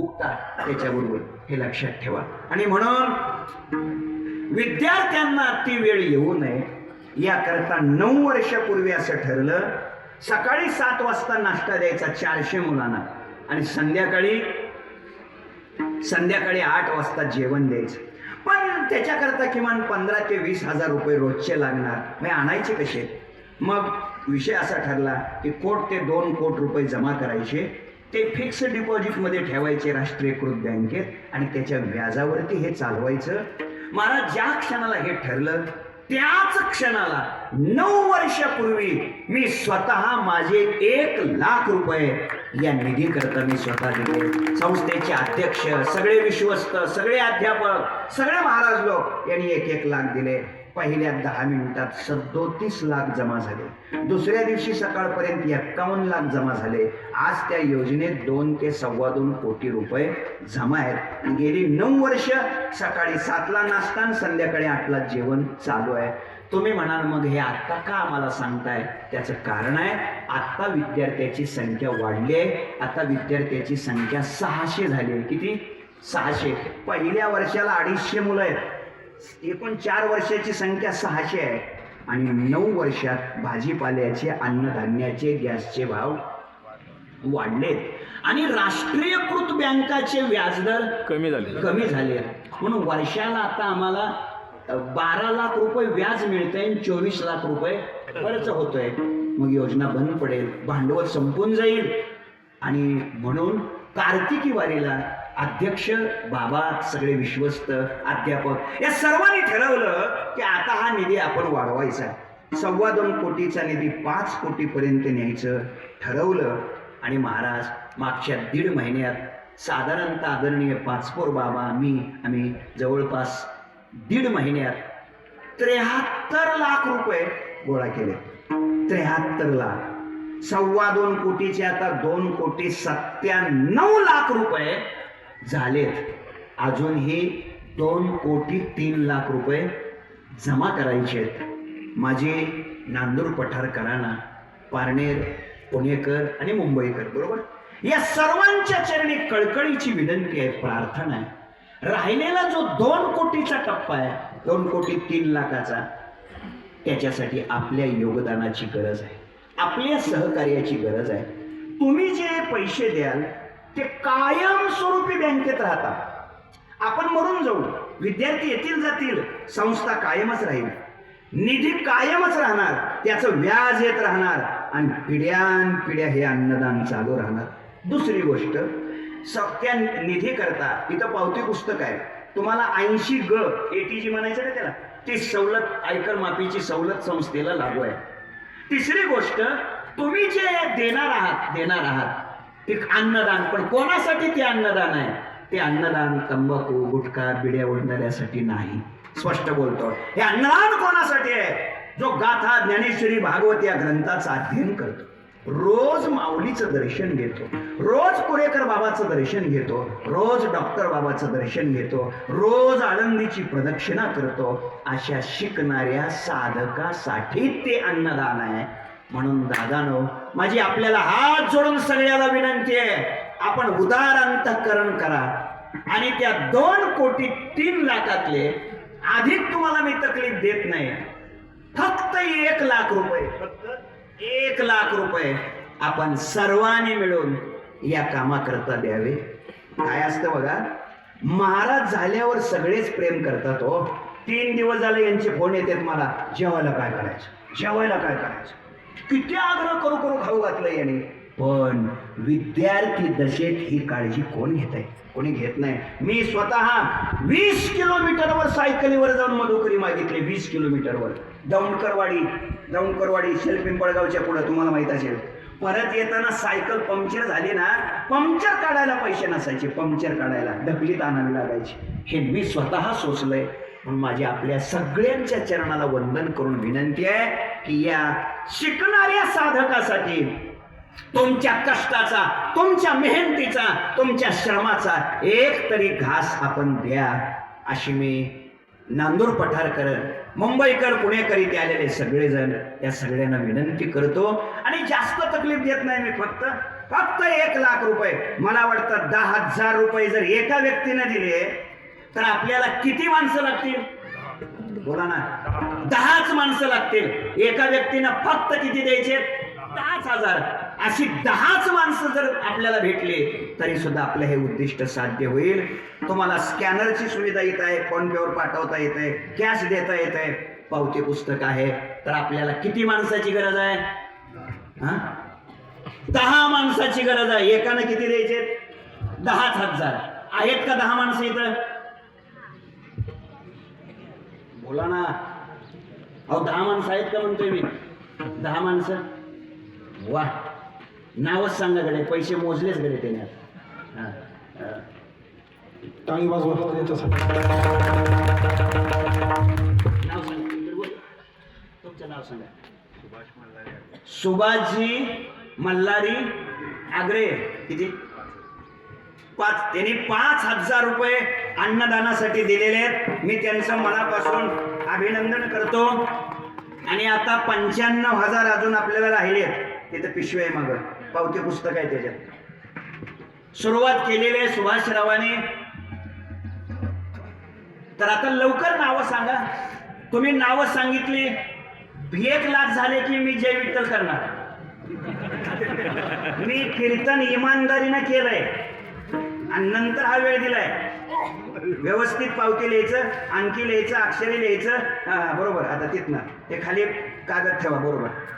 त्याच्याबरोबर हे लक्षात ठेवा. आणि म्हणून विद्यार्थ्यांना ती वेळ येऊ नये याकरता 9 वर्षापूर्वी असं ठरलं, सकाळी 7 वाजता नाश्ता द्यायचा 400 मुलांना आणि संध्याकाळी 8 वाजता जेवण द्यायचं. पण त्याच्याकरता किमान 15 ते 20 हजार रुपये रोजचे लागणार. मग आणायचे कसे? मग विषय असा ठरला की 1 ते 2 कोटी रुपये जमा करायचे, ते फिक्स डिपॉझिटमध्ये ठेवायचे राष्ट्रीयकृत बँकेत आणि त्याच्या व्याजावरती हे चालवायचं. महाराज ज्या क्षणाला हे ठरलं त्याच क्षणाला 9 वर्षापूर्वी मी स्वतः माझे 1 लाख रुपये या निधी करता मी स्वतः दिले. संस्थेचे अध्यक्ष, सगळे विश्वस्त, सगळे अध्यापक, सगळे महाराज लोक यांनी 1 लाख दिले. पहिल्या 10 मिनिटात 37 लाख जमा झाले. दुसऱ्या दिवशी सकाळपर्यंत 51 लाख जमा झाले. आज त्या योजनेत 2 ते 2.25 कोटी रुपये जमा आहेत. गेली 9 वर्ष सकाळी 7 ला नाश्ता आणि संध्याकाळी 8 ला जेवण चालू आहे. तुम्ही म्हणाल मग हे आता का आम्हाला सांगताय? त्याचं कारण आहे, आता विद्यार्थ्याची संख्या वाढली आहे. आता विद्यार्थ्याची संख्या 600 झाली आहे. किती? 600. पहिल्या वर्षाला 250 मुलं आहेत. एकूण 4 वर्षाची संख्या 600 आहे. आणि 9 वर्षात भाजीपाल्याचे, अन्नधान्याचे, गॅसचे भाव वाढलेत आणि राष्ट्रीयकृत बँकाचे व्याजदर कमी झाले. म्हणून वर्षाला आता आम्हाला 12 लाख रुपये व्याज मिळतंय, 24 लाख रुपये खर्च होतोय. मग योजना बंद पडेल, भांडवल संपून जाईल. आणि म्हणून कार्तिकी वारीला अध्यक्ष, बाबा, सगळे विश्वस्त, अध्यापक या सर्वांनी ठरवलं की आता हा निधी आपण वाढवायचा. 2.25 कोटीचा निधी 5 कोटीपर्यंत न्यायचं ठरवलं. आणि महाराज मागच्या 1.5 महिन्यात साधारणतः आदरणीय पाचपोर बाबा, आम्ही जवळपास 1.5 महिन्यात 73 लाख रुपये गोळा केले. 73 लाख. 2.25 कोटीचे आता 2.97 लाख रुपये झालेत. अजूनही 2.03 रुपये जमा करायचे आहेत. माझे नांदूर पठारकरांना, पारनेर, पुणेकर आणि मुंबईकर बरोबर या सर्वांच्या चरणी कळकळीची विनंती आहे, प्रार्थना आहे. राहिलेला जो 2 कोटीचा टप्पा आहे, 2.03 त्याच्यासाठी आपल्या योगदानाची गरज आहे, आपल्या सहकार्याची गरज आहे. तुम्ही जे पैसे द्याल ते कायमस्वरूपी बँकेत राहतात. आपण मरून जाऊ, विद्यार्थी येतील जातील, संस्था कायमच राहील, निधी कायमच राहणार, त्याचं व्याज येत राहणार आणि पिढ्यानपिढ्या हे अन्नदान चालू राहणार. दुसरी गोष्ट, त्या निधी करता इथं पावती पुस्तक आहे. तुम्हाला 80 ग ATG म्हणायचं ना त्याला, ती सवलत, आयकर माफीची सवलत संस्थेला लागू आहे. तिसरी गोष्ट, तुम्ही जे देणार आहात ते अन्नदान. पण कोणासाठी ते अन्नदान आहे? ते अन्नदान तंबाखू, गुटखा, बिड्या ओढणाऱ्यासाठी नाही. स्पष्ट बोलतो, हे अन्नदान कोणासाठी आहे? जो गाथा, ज्ञानेश्वरी, भागवत या ग्रंथाचं अध्ययन करतो, रोज माऊलीचं दर्शन घेतो, रोज कुरेकर बाबाचं दर्शन घेतो, रोज डॉक्टर बाबाचं दर्शन घेतो, रोज आळंदीची प्रदक्षिणा करतो, अशा शिकणाऱ्या साधकासाठी ते अन्नदान आहे. म्हणून दादानो, माझी आपल्याला हात जोडून सगळ्याला विनंती आहे, आपण उदार अंतःकरण करा आणि त्या 2.03 अधिक तुम्हाला मी तकलीफ देत नाही. फक्त 1 लाख रुपये, फक्त 1 लाख रुपये आपण सर्वांनी मिळून या कामाकरता द्यावे. काय असतं बघा, महाराज झाल्यावर सगळेच प्रेम करतात. हो, 3 दिवस झाले यांचे फोन येतात मला, जेवायला काय करायचं, किती आग्रह करू खाऊ घातलं याने. पण विद्यार्थी दशेत ही काळजी कोण घेत आहे? कोणी घेत नाही. मी स्वतः 20 किलोमीटरवर सायकलीवर जाऊन मधुकरी मागितली. 20 किलोमीटरवर दौंडकरवाडी शेलपिंपळगावच्या पुढे, तुम्हाला माहित असेल. परत येताना सायकल पंक्चर झाली ना, पंक्चर काढायला पैसे नसायचे, पंक्चर काढायला ढकलीत आणावी लागायची. हे मी स्वतः सोसलंय. म्हणून माझी आपल्या सगळ्यांच्या चरणाला वंदन करून विनंती आहे की या शिकणाऱ्या साधकासाठी तुमच्या कष्टाचा, तुमच्या मेहनतीचा, तुमच्या श्रमाचा एक तरी घास आपण द्या, अशी मी नांदूर पठारकर, मुंबईकर, पुणेकर इथे आलेले सगळेजण या सगळ्यांना विनंती करतो. आणि जास्त तकलीफ देत नाही मी, फक्त फक्त 1,00,000 मला वाटतं 10,000 रुपये जर एका व्यक्तीने दिले तर आपल्याला किती माणसं लागतील? बोला ना, 10च माणसं लागतील. एका व्यक्तीनं फक्त किती द्यायचे? 10,000. अशी 10च माणसं जर आपल्याला भेटली तरी सुद्धा आपलं हे उद्दिष्ट साध्य होईल. तुम्हाला स्कॅनरची सुविधा येत आहे, फोन पेवर पाठवता येत आहे, कॅश देता येत आहे, पावती पुस्तक आहे. तर आपल्याला किती माणसाची गरज आहे? 10 माणसाची गरज आहे. एकानं किती द्यायचे? 10,000. आहेत का 10 माणसं इथं? बोला ना. अहो 10 माणसं आहेत का म्हणतोय मी? 10 माणसं. वा, नावच सांगा गडे, पैसे मोजलेच गडे त्याने. टाळी वाजवा त्यांच्यासाठी. नाव सांगा, तुमचं नाव सांगा. सुभाषजी मल्हारी आगरे. किती? 5. त्यांनी 5,000 रुपये अन्नदानासाठी दिलेले आहेत. मी त्यांचं मनापासून अभिनंदन करतो. आणि आता 95,000 अजून आपल्याला राहिले. तिथं पिशवी आहे, मग पावती पुस्तक आहे त्याच्यात. सुरुवात केलेली आहे सुभाषरावांनी. तर आता लवकर नावं सांगा. तुम्ही नावं सांगितली, 1,00,000 झाले की मी जय विठ्ठल करणार. मी कीर्तन इमानदारीनं केलंय आणि नंतर हा वेळ दिलाय. व्यवस्थित पावती लिहायचं, अंकी लिहायचं, अक्षरे लिहायचं. बरोबर. आता तिथनं ते खाली कागद ठेवा. बरोबर.